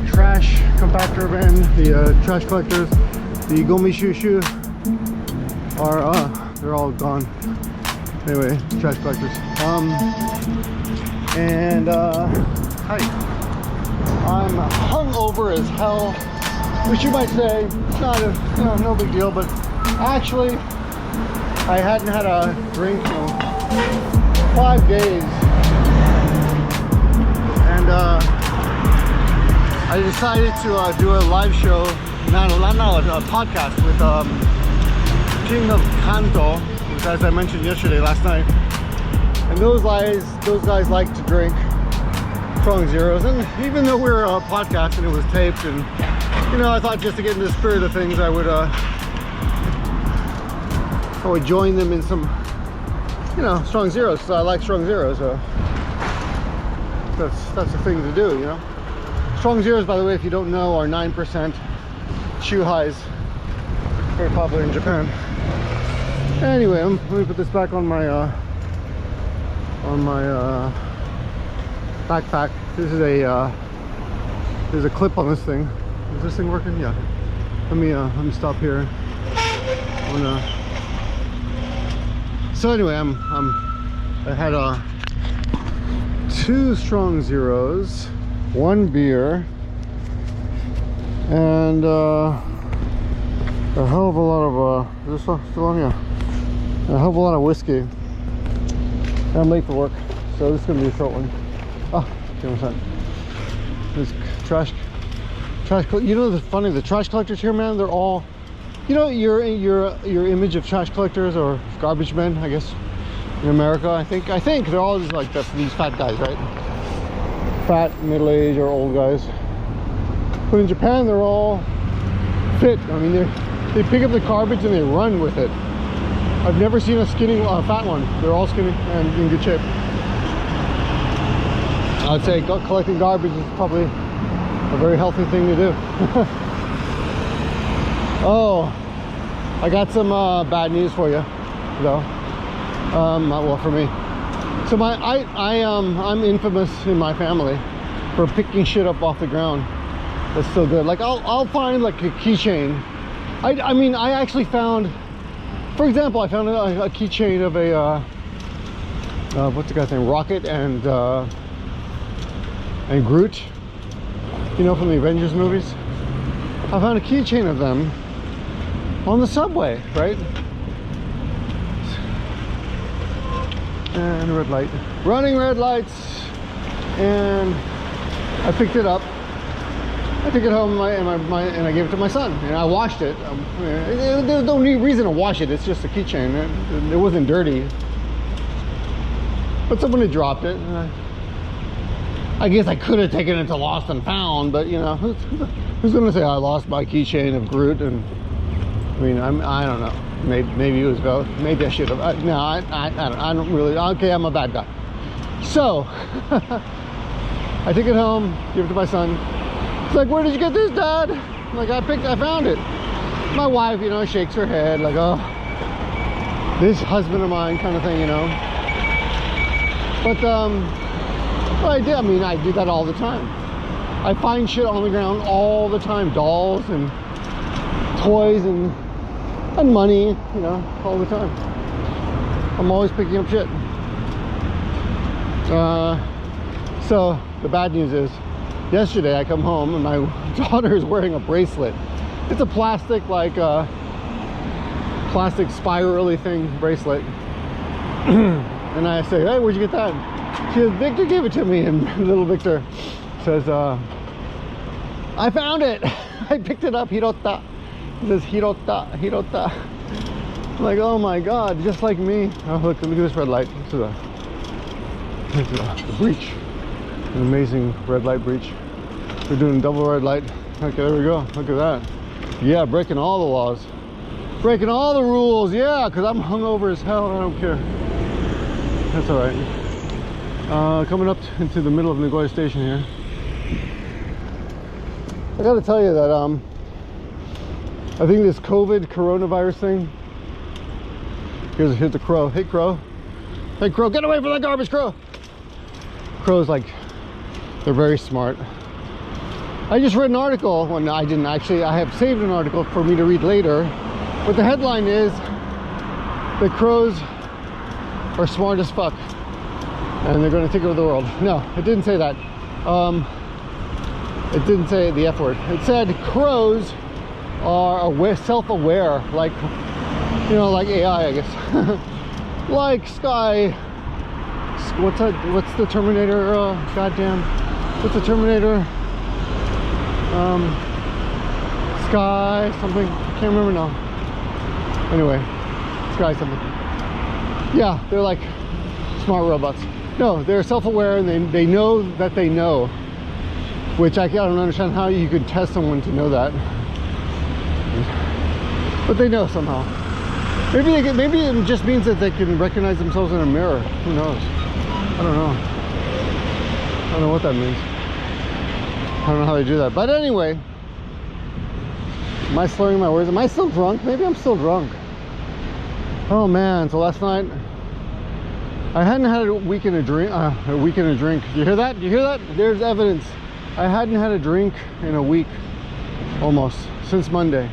trash compactor van, the trash collectors, the gomi shushu are they're all gone. Anyway, trash collectors. Hi. I'm hungover as hell, which you might say it's not no big deal, but actually I hadn't had a drink in 5 days, and I decided to do a live show, not a podcast with King of Kanto, which, as I mentioned yesterday, last night. And those guys like to drink strong zeros, and even though we're a podcast and it was taped, and you know, I thought just to get in the spirit of things, I would join them in some, you know, strong zeros. So I like strong zeros, so that's the thing to do, you know. Strong zeros, by the way, if you don't know, are 9% chew highs, very popular in Japan. Anyway, let me put this back on my backpack. This is there's a clip on this thing. Is this thing working? Yeah. Let me stop here. So anyway, I had 2 strong zeros, 1 beer, and a hell of a lot of is this still on? Yeah. A hell of a lot of whiskey. And I'm late for work, so this is gonna be a short one. Oh, give me a second. This trash. You know, the funny, the trash collectors here, man, they're all, you know, your image of trash collectors or garbage men, I guess, in America. I think they're all just like these fat guys, right? Fat, middle-aged, or old guys. But in Japan, they're all fit. I mean, they pick up the garbage and they run with it. I've never seen a skinny, fat one. They're all skinny and in good shape. I'd say collecting garbage is probably a very healthy thing to do. Oh, I got some bad news for you, though. Not well for me. So I'm infamous in my family for picking shit up off the ground. That's still good. Like I'll find like a keychain. I mean, I actually found, for example, I found a keychain of a what's the guy's name? Rocket and Groot. You know, from the Avengers movies. I found a keychain of them on the subway, right? And red light, running red lights, and I picked it up. I took it home and I gave it to my son, and I washed it. There's no reason to wash it. It's just a keychain. It wasn't dirty, but somebody dropped it. I guess I could have taken it to Lost and Found, but you know, who's gonna say I lost my keychain of Groot? And I mean, I don't know. Maybe it was both. Maybe I should have. No, I don't really. Okay, I'm a bad guy. So I took it home, give it to my son. He's like, "Where did you get this, Dad?" I'm like, I found it. My wife, you know, shakes her head like, "Oh, this husband of mine," kind of thing, you know. But well, I did. I mean, I do that all the time. I find shit on the ground all the time, dolls and toys and money, you know, all the time. I'm always picking up shit. So the bad news is, yesterday I come home and my daughter is wearing a bracelet. It's a plastic, like plastic spirally thing bracelet. And I say, "Hey, where'd you get that?" She says, "Victor gave it to me." And little Victor says, "I found it." I picked it up. Hirota. He says, "Hirota, Hirota." I'm like, oh my God, just like me. Oh, look at this red light. This is a breach. An amazing red light breach. We're doing double red light. Okay, there we go. Look at that. Yeah, breaking all the laws. Breaking all the rules. Yeah, because I'm hungover as hell. I don't care. That's all right. Coming up into the middle of Nagoya Station here. I gotta tell you that I think this coronavirus thing. Here's the crow. Hey, crow. Hey, crow, get away from that garbage, crow. Crows, like, they're very smart. I just read an article. Well, no, I didn't actually. I have saved an article for me to read later. But the headline is, the crows are smart as fuck and they're going to take over the world. No, it didn't say that. It didn't say the F word. It said crows are aware, self-aware, like, you know, like AI, I guess. Like Sky. What's the Terminator? Goddamn. What's the Terminator? Sky something. Can't remember now. Anyway, Sky something. Yeah, they're like smart robots. No, they're self-aware and they know that they know. Which I don't understand how you could test someone to know that. But they know somehow. Maybe it just means that they can recognize themselves in a mirror. Who knows? I don't know. I don't know what that means. I don't know how they do that. But anyway, am I slurring my words? Am I still drunk? Maybe I'm still drunk. Oh man, so last night I hadn't had a week in a drink. You hear that? You hear that? There's evidence. I hadn't had a drink in a week, almost, since Monday.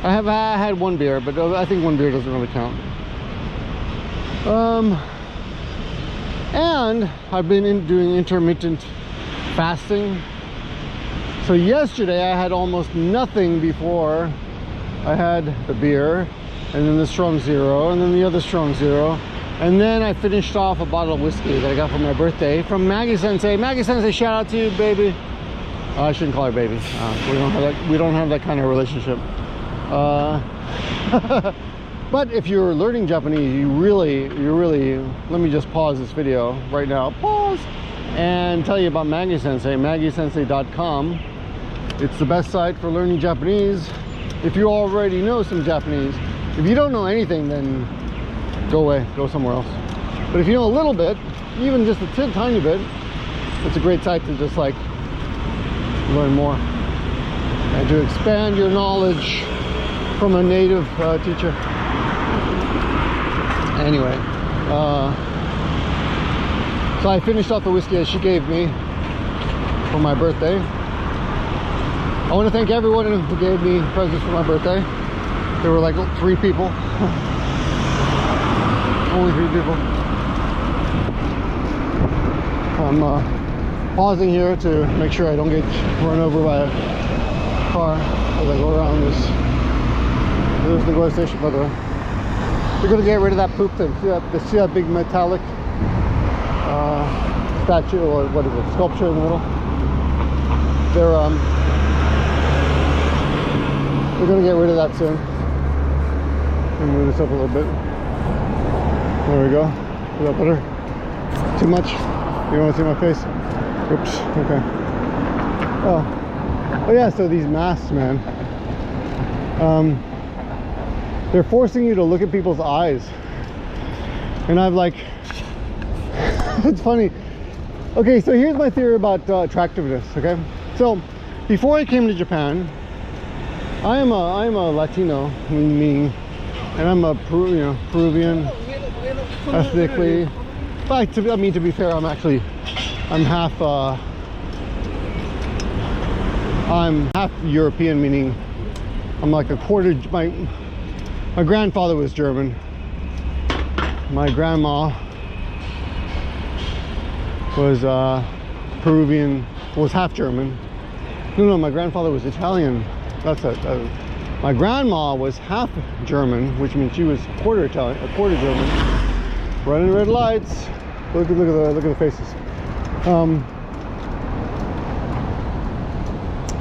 I had one beer, but I think one beer doesn't really count. And I've been doing intermittent fasting. So yesterday I had almost nothing before I had the beer, and then the strong zero, and then the other strong zero. And then I finished off a bottle of whiskey that I got for my birthday from Maggie Sensei. Maggie Sensei, shout out to you, baby. I shouldn't call her baby. We don't have that kind of relationship. But if you're learning Japanese, you really, let me just pause this video right now. Pause. And tell you about Maggie Sensei, maggiesensei.com. It's the best site for learning Japanese if you already know some Japanese. If you don't know anything, then go away, go somewhere else. But if you know a little bit, even just a tiny bit, it's a great site to just like learn more and to expand your knowledge from a native teacher. Anyway, so I finished off the whiskey that she gave me for my birthday. I want to thank everyone who gave me presents for my birthday. There were like 3 people. Only 3 people. I'm pausing here to make sure I don't get run over by a car as I go around this. There's the GO station, by the way. We're gonna get rid of that poop thing. See that big metallic statue, or what is it, sculpture in the middle? We're gonna get rid of that soon. Let me move this up a little bit. There we go. Is that better? Too much? You don't want to see my face? Oops. Okay. Oh yeah. So these masks, man. They're forcing you to look at people's eyes, and I've like, it's funny. Okay, so here's my theory about attractiveness. Okay, so before I came to Japan, I am a Latino, meaning, and I'm a Peruvian ethnically. But to be fair, I'm half European, meaning I'm like a quarter. My grandfather was German. My grandma was Peruvian, was half German. No, my grandfather was Italian. That's it. My grandma was half German, which means she was quarter Italian, a quarter German. Running red lights. Look at the faces.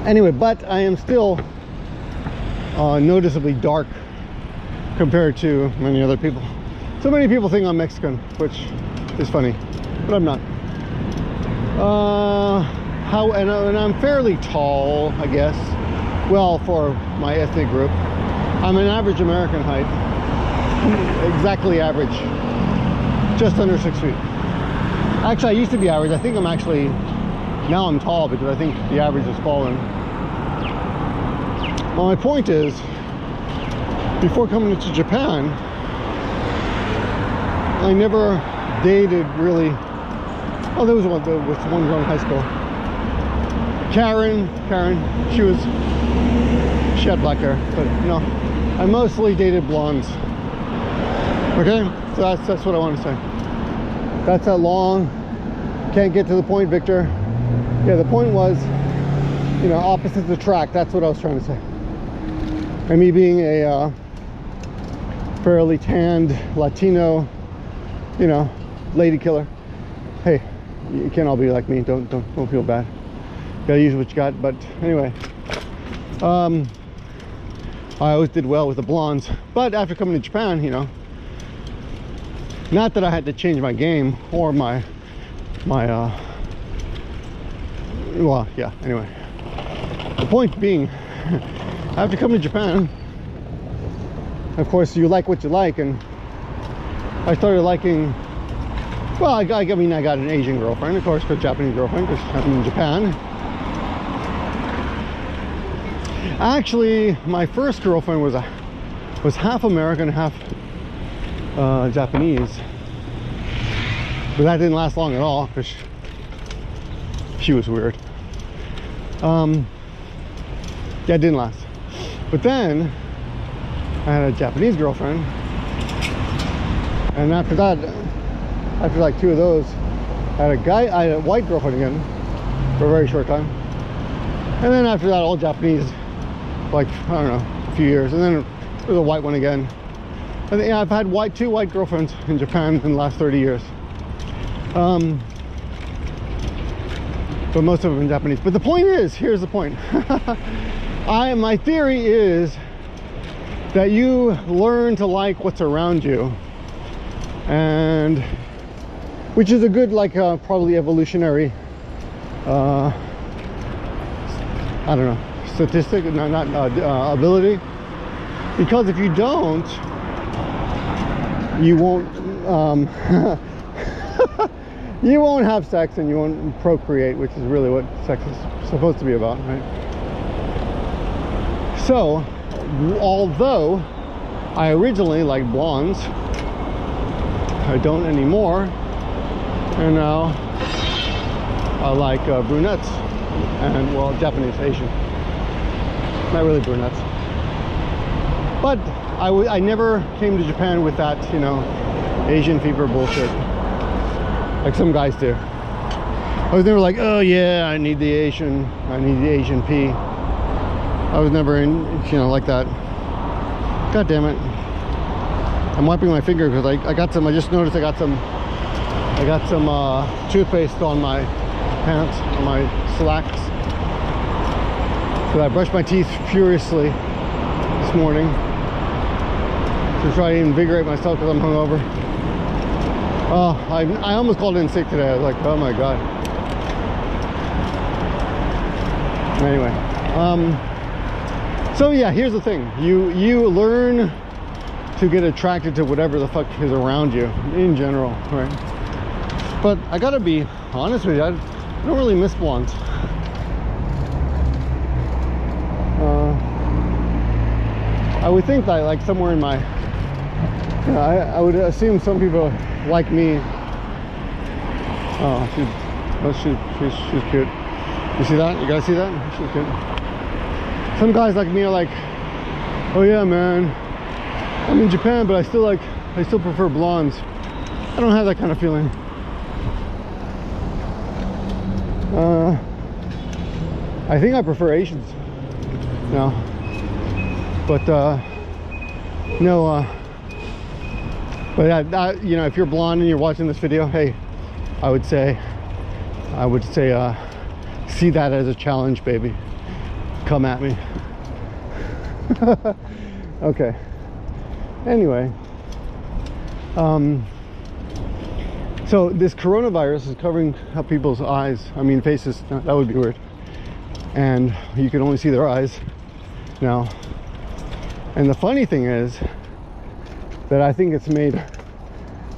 Anyway, but I am still noticeably dark compared to many other people. So many people think I'm Mexican, which is funny, but I'm not. And I'm fairly tall, I guess. Well, for my ethnic group, I'm an average American height. Exactly average. Just under 6 feet. Actually, I used to be average. I think now I'm tall because I think the average has fallen. Well, my point is, before coming to Japan, I never dated really. Oh, there was one girl in high school. Karen, she had black hair, but no, I mostly dated blondes. Okay, so that's what I want to say. That's that long. Can't get to the point, Victor. Yeah, the point was, you know, opposites attract. That's what I was trying to say. And me being a fairly tanned Latino, you know, lady killer. Hey, you can't all be like me. Don't feel bad. Gotta use what you got. But anyway, I always did well with the blondes. But after coming to Japan, you know, not that I had to change my game or my well, yeah, anyway. The point being, after coming to Japan, of course, you like what you like, and I started liking, well, I mean, I got an Asian girlfriend, of course, a Japanese girlfriend, because I'm in Japan. Actually, my first girlfriend was half American, half Japanese, but that didn't last long at all, because she was weird. Yeah, it didn't last. But then I had a Japanese girlfriend, and after that, after like 2 of those, I had a white girlfriend again for a very short time, and then after that, all Japanese, like, I don't know, a few years, and then there was a white one again. And yeah, I've had 2 white girlfriends in Japan in the last 30 years. But most of them in Japanese. But the point is, here's the point. My theory is that you learn to like what's around you, and which is a good, like, probably evolutionary, I don't know, statistic, not ability. Because if you don't, you won't you won't have sex, and you won't procreate, which is really what sex is supposed to be about, right? So, although I originally liked blondes, I don't anymore, and now I like brunettes, and, well, Japanese, Asian, not really brunettes. But I never came to Japan with that, you know, Asian fever bullshit, like some guys do. I was never like, oh yeah, I need the Asian P. I was never in, you know, like that. God damn it. I'm wiping my finger because I just noticed I got some toothpaste on my pants, on my slacks. So I brushed my teeth furiously this morning to try to invigorate myself because I'm hungover. Oh, I almost called in sick today. I was like, oh my god. Anyway, so yeah, here's the thing. You learn to get attracted to whatever the fuck is around you in general, right? But I gotta be honest with you, I don't really miss blondes. I would think that, like, somewhere in my, you know, I would assume some people like me. Oh, she's cute. You see that? You guys see that? She's cute. Some guys like me are like, oh yeah, man, I'm in Japan, but I still prefer blondes. I don't have that kind of feeling. I think I prefer Asians now, but no. But you know, if you're blonde and you're watching this video, hey, I would say, see that as a challenge, baby. Come at me. Okay. Anyway, so this coronavirus is covering up people's eyes. I mean, faces. That would be weird. And you can only see their eyes now. And the funny thing is that I think it's made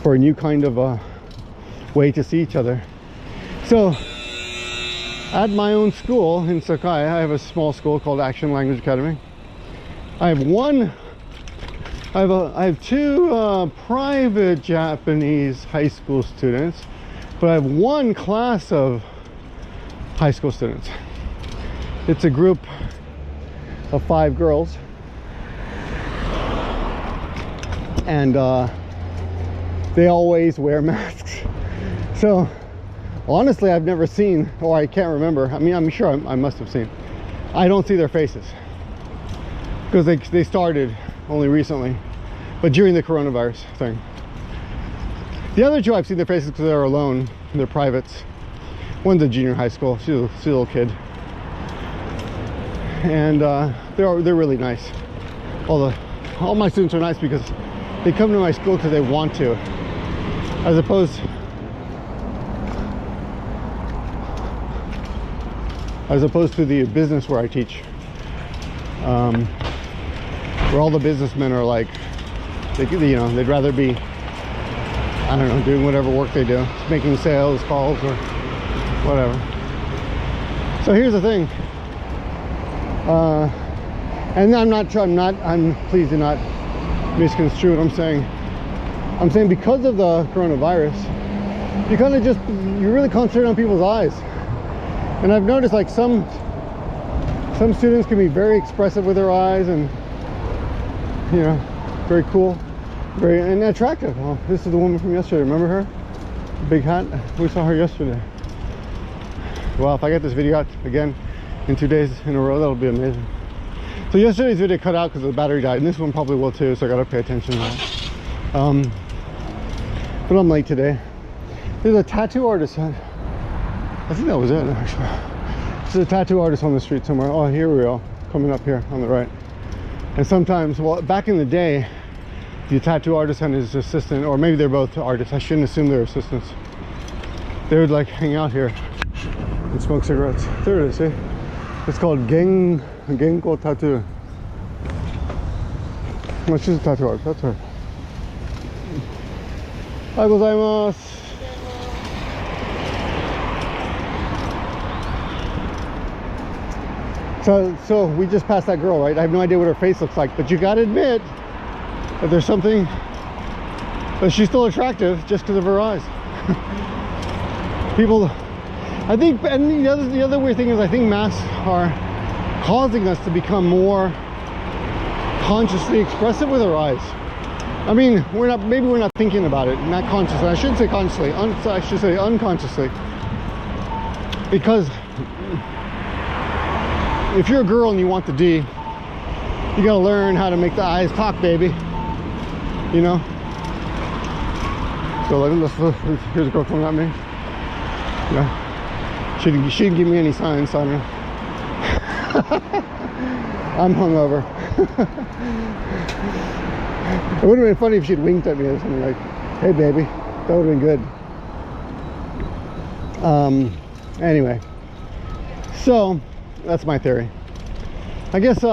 for a new kind of way to see each other. So at my own school in Sakai, I have a small school called Action Language Academy. I have 2 private Japanese high school students, but I have 1 class of high school students. It's a group of 5 girls, and they always wear masks. So honestly, I've never seen, or I can't remember. I mean, I'm sure I must have seen. I don't see their faces because they started only recently, but during the coronavirus thing. The other 2 I've seen their faces because they're alone. They're privates. One's a junior high school. She's a little kid, and they're really nice. All my students are nice because they come to my school because they want to, as opposed to the business where I teach, where all the businessmen are like, they'd rather be, I don't know, doing whatever work they do, making sales calls or whatever. So here's the thing, and I'm pleased to not misconstrue what I'm saying. I'm saying because of the coronavirus, you really concentrate on people's eyes. And I've noticed like some students can be very expressive with their eyes, and very cool, and attractive. Well, this is the woman from yesterday. Remember her? Big hat. We saw her yesterday. Well, if I get this video out again in 2 days in a row, that'll be amazing. So yesterday's video cut out because the battery died, and this one probably will too, so I gotta pay attention to that. But I'm late today. There's a tattoo artist. I think that was it, actually. There's a tattoo artist on the street somewhere. Oh, here we go, coming up here on the right. And sometimes, well, back in the day, the tattoo artist and his assistant, or maybe they're both artists, I shouldn't assume they're assistants, they would like hang out here and smoke cigarettes. There it is, see? It's called Genko Tattoo. No, she's a tattoo artist, that's her. Ohayou gozaimasu. So we just passed that girl, right? I have no idea what her face looks like, but you gotta admit that there's something, but she's still attractive just because of her eyes. People, I think, and the other weird thing is I think masks are causing us to become more consciously expressive with our eyes. I mean, maybe we're not thinking about it, not consciously. I shouldn't say consciously, I should say unconsciously. Because if you're a girl and you want the D, you gotta learn how to make the eyes talk, baby. You know? So here's a girl coming at me. Yeah. She didn't give me any signs, so I don't know. I'm hungover. It would have been funny if she'd winked at me or something like, hey baby. That would have been good. Anyway. So that's my theory. I guess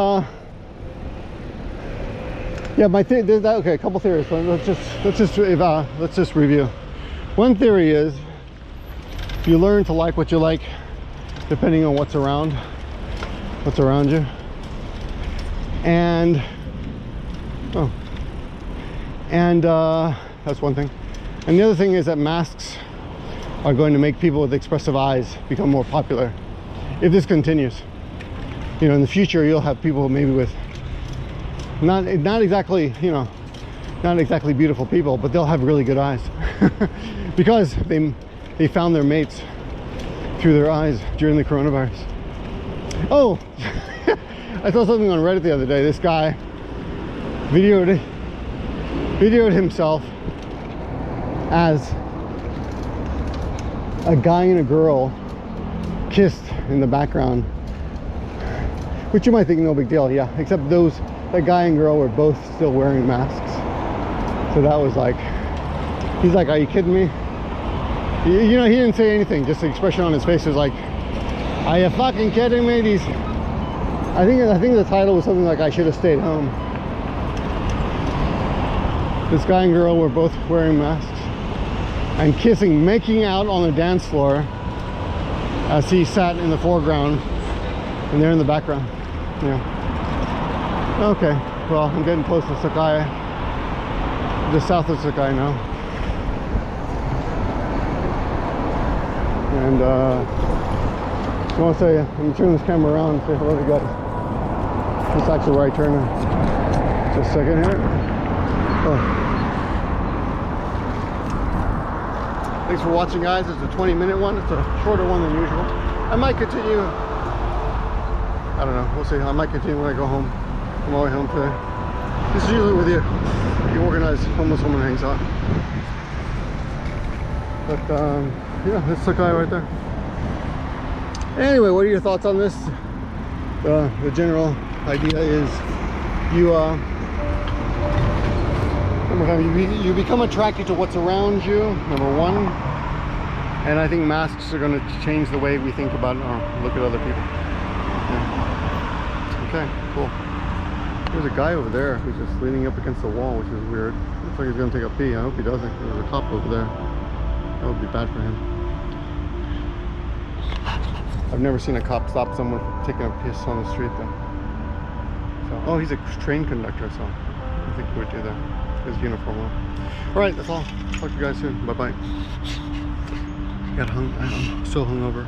yeah, my theory, okay, a couple theories. Let's just review. One theory is you learn to like what you like depending on what's around you. And that's one thing. And the other thing is that masks are going to make people with expressive eyes become more popular if this continues. You know, in the future you'll have people maybe with not exactly, you know, not exactly beautiful people, but they'll have really good eyes because they found their mates through their eyes during the coronavirus. Oh, I saw something on Reddit the other day. This guy videoed himself as a guy and a girl kissed in the background, which you might think no big deal. Yeah, except that guy and girl were both still wearing masks. So that was like, he's like, are you kidding me? You know, he didn't say anything, just the expression on his face was like, are you fucking kidding me? I think the title was something like, I should have stayed home. This guy and girl were both wearing masks and kissing, making out on the dance floor as he sat in the foreground and they're in the background. Yeah. Okay, well, I'm getting close to Sakai, just south of Sakai now. And want to say, I'm gonna turn this camera around and say hello to you guys. This is actually where I turn in. Just a second here. Oh. Thanks for watching, guys. It's a 20-minute one. It's a shorter one than usual. I might continue. I don't know. We'll see. I might continue when I go home. I'm on my way home today. This is usually with you. The organized homeless woman hangs out. But yeah, that's the guy right there. Anyway, what are your thoughts on this? The general idea is you become attracted to what's around you, number one, and I think masks are going to change the way we think about or look at other people. Yeah. Okay, cool. There's a guy over there who's just leaning up against the wall, which is weird. Looks like he's going to take a pee. I hope he doesn't. There's a cop over there. That would be bad for him. I've never seen a cop stop someone from taking a piss on the street though. So, oh, he's a train conductor, so I think he would do that. His uniform on. Alright, that's all. Talk to you guys soon. Bye bye. I'm still hungover.